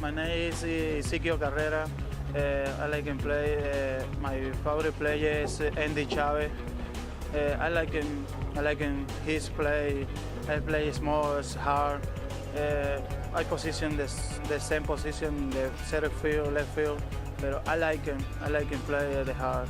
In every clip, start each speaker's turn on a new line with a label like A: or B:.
A: My name is Ezequiel Carrera. I like him play. My favorite player is Andy Chavez. I like him. His play. I play small, it's hard. I position the same position, the center field, left field. But I like him. Play the hard.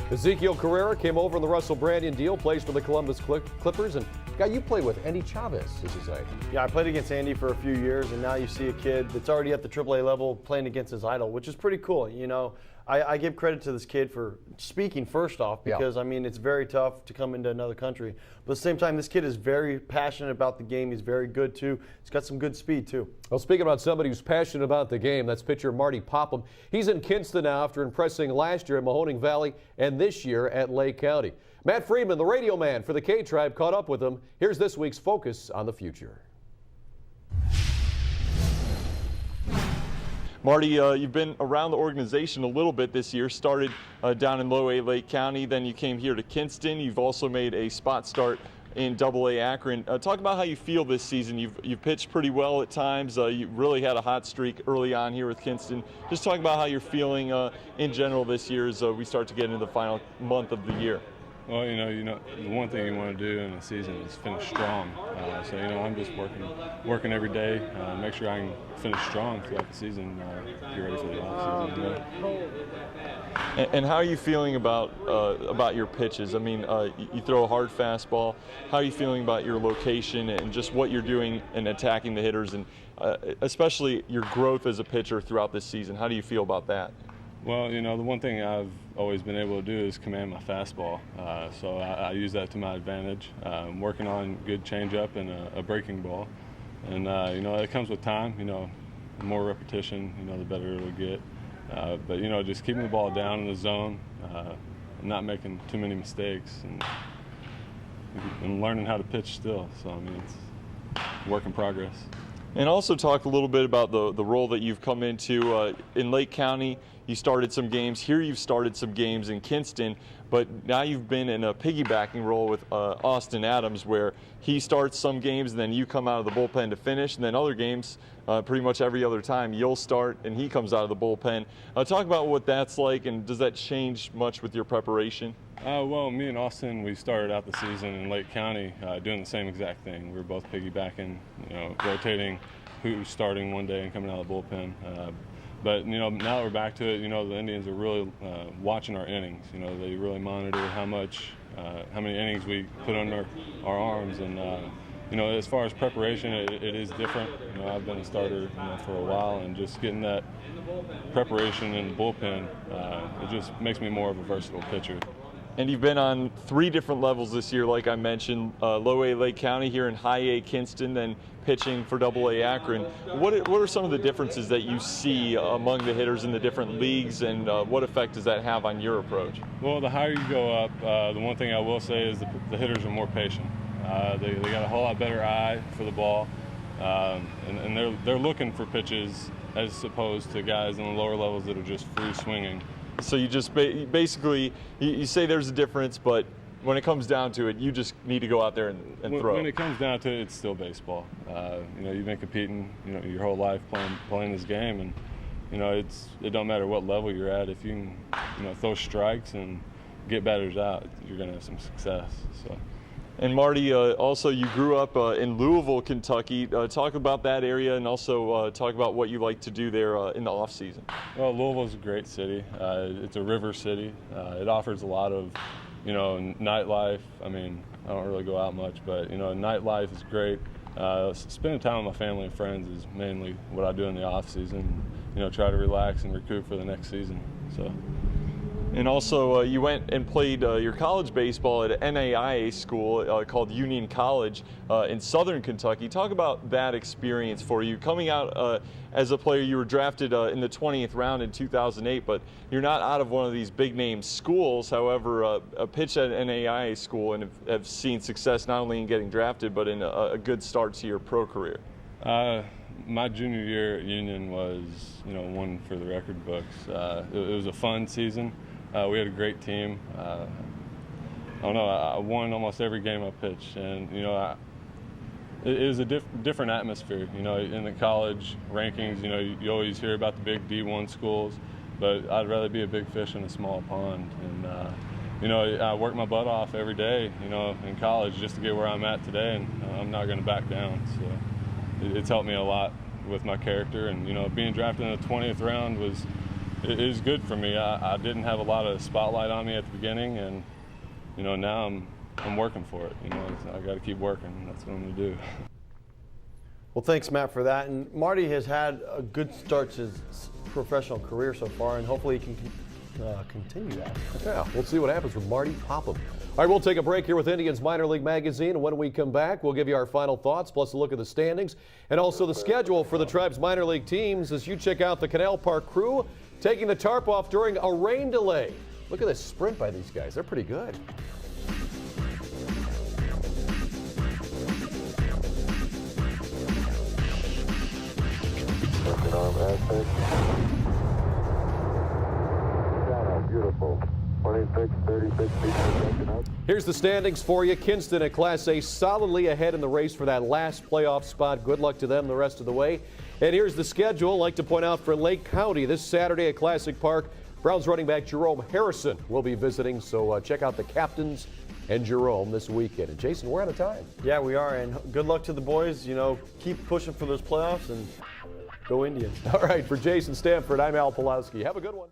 B: Ezequiel Carrera came over in the Russell Brandon deal, plays for the Columbus Clippers, and guy you play with, Andy Chavez, is his age.
C: Yeah, I played against Andy for a few years, and now you see a kid that's already at the AAA level playing against his idol, which is pretty cool. You know, I give credit to this kid for speaking first off, because I mean, it's very tough to come into another country. But at the same time, this kid is very passionate about the game. He's very good too. He's got some good speed too.
B: Well, speaking about somebody who's passionate about the game, that's pitcher Marty Popham. He's in Kinston now after impressing last year at Mahoning Valley and this year at Lake County. Matt Friedman, the radio man for the K-Tribe, caught up with him. Here's this week's Focus on the Future.
D: Marty, you've been around the organization a little bit this year, started down in Low A Lake County, then you came here to Kinston. You've also made a spot start in AA Akron. Talk about how you feel this season. You've pitched pretty well at times. You really had a hot streak early on here with Kinston. Just talk about how you're feeling in general this year as we start to get into the final month of the year.
E: Well, you know, the one thing you want to do in a season is finish strong. So, you know, I'm just working every day, make sure I can finish strong throughout the season, get ready for the off season. You know.
D: And how are you feeling about your pitches? I mean, you throw a hard fastball. How are you feeling about your location and just what you're doing in attacking the hitters, and especially your growth as a pitcher throughout this season? How do you feel about that?
E: Well, you know, the one thing I've always been able to do is command my fastball. So I use that to my advantage. I'm working on good changeup and a breaking ball. And, you know, it comes with time. You know, the more repetition, you know, the better it'll get. But, you know, just keeping the ball down in the zone, not making too many mistakes, and learning how to pitch still. So, I mean, it's a work in progress.
D: And also talk a little bit about the role that you've come into in Lake County. You started some games here. You've started some games in Kinston, but now you've been in a piggybacking role with Austin Adams, where he starts some games and then you come out of the bullpen to finish, and then other games, pretty much every other time, you'll start and he comes out of the bullpen. Talk about what that's like, and does that change much with your preparation?
E: Well, me and Austin, we started out the season in Lake County doing the same exact thing. We were both piggybacking, you know, rotating who's starting one day and coming out of the bullpen. But, you know, now that we're back to it, you know, the Indians are really watching our innings. You know, they really monitor how many innings we put under our arms. And, you know, as far as preparation, it is different. You know, I've been a starter, you know, for a while, and just getting that preparation in the bullpen, it just makes me more of a versatile pitcher.
D: And you've been on 3 different levels this year, like I mentioned, Low A Lake County here in High A Kinston, then pitching for AA Akron. What are some of the differences that you see among the hitters in the different leagues, and what effect does that have on your approach?
E: Well, the higher you go up, the one thing I will say is the hitters are more patient. They got a whole lot better eye for the ball, and they're looking for pitches as opposed to guys in the lower levels that are just free swinging.
D: So you just basically, you say there's a difference, but when it comes down to it, you just need to go out there and throw.
E: When it comes down to it, it's still baseball. You know, you've been competing, you know, your whole life playing this game, and you know, it don't matter what level you're at. If you can, you know, throw strikes and get batters out, you're going to have some success. So.
D: And Marty, also you grew up in Louisville, Kentucky. Talk about that area, and also talk about what you like to do there in the off season.
E: Well, Louisville's a great city. It's a river city. It offers a lot of, you know, nightlife. I mean, I don't really go out much, but you know, nightlife is great. Spending time with my family and friends is mainly what I do in the off season. You know, try to relax and recoup for the next season. So.
D: And also, you went and played your college baseball at an NAIA school called Union College in Southern Kentucky. Talk about that experience for you. Coming out as a player, you were drafted in the 20th round in 2008, but you're not out of one of these big-name schools. However, a pitch at an NAIA school and have seen success not only in getting drafted, but in a good start to your pro career.
E: My junior year at Union was, you know, one for the record books. It was a fun season. We had a great team. I don't know, I won almost every game I pitched, and you know, it is a different atmosphere. You know, in the college rankings, you know, you always hear about the big D1 schools, but I'd rather be a big fish in a small pond. And you know, I work my butt off every day, you know, in college just to get where I'm at today, and I'm not going to back down. So it's helped me a lot with my character, and you know, being drafted in the 20th round is good for me. I didn't have a lot of spotlight on me at the beginning, and you know, now I'm working for it. You know, I got to keep working. That's what I'm going to do.
C: Well, thanks, Matt, for that. And Marty has had a good start to his professional career so far, and hopefully he can continue that.
B: Yeah, we'll see what happens with Marty Popham. All right, we'll take a break here with Indians Minor League Magazine, and when we come back, we'll give you our final thoughts, plus a look at the standings, and also the schedule for the Tribe's minor league teams as you check out the Canal Park crew taking the tarp off during a rain delay. Look at this sprint by these guys. They're pretty good.
F: Beautiful. 26, 36 feet per second up.
B: Here's the standings for you. Kinston at Class A solidly ahead in the race for that last playoff spot. Good luck to them the rest of the way. And here's the schedule. I'd like to point out for Lake County this Saturday at Classic Park, Browns running back Jerome Harrison will be visiting. So check out the captains and Jerome this weekend. And Jason, we're out of time.
C: Yeah, we are. And good luck to the boys. You know, keep pushing for those playoffs and go Indians.
B: All right, for Jason Stanford, I'm Al Pulowski. Have a good one.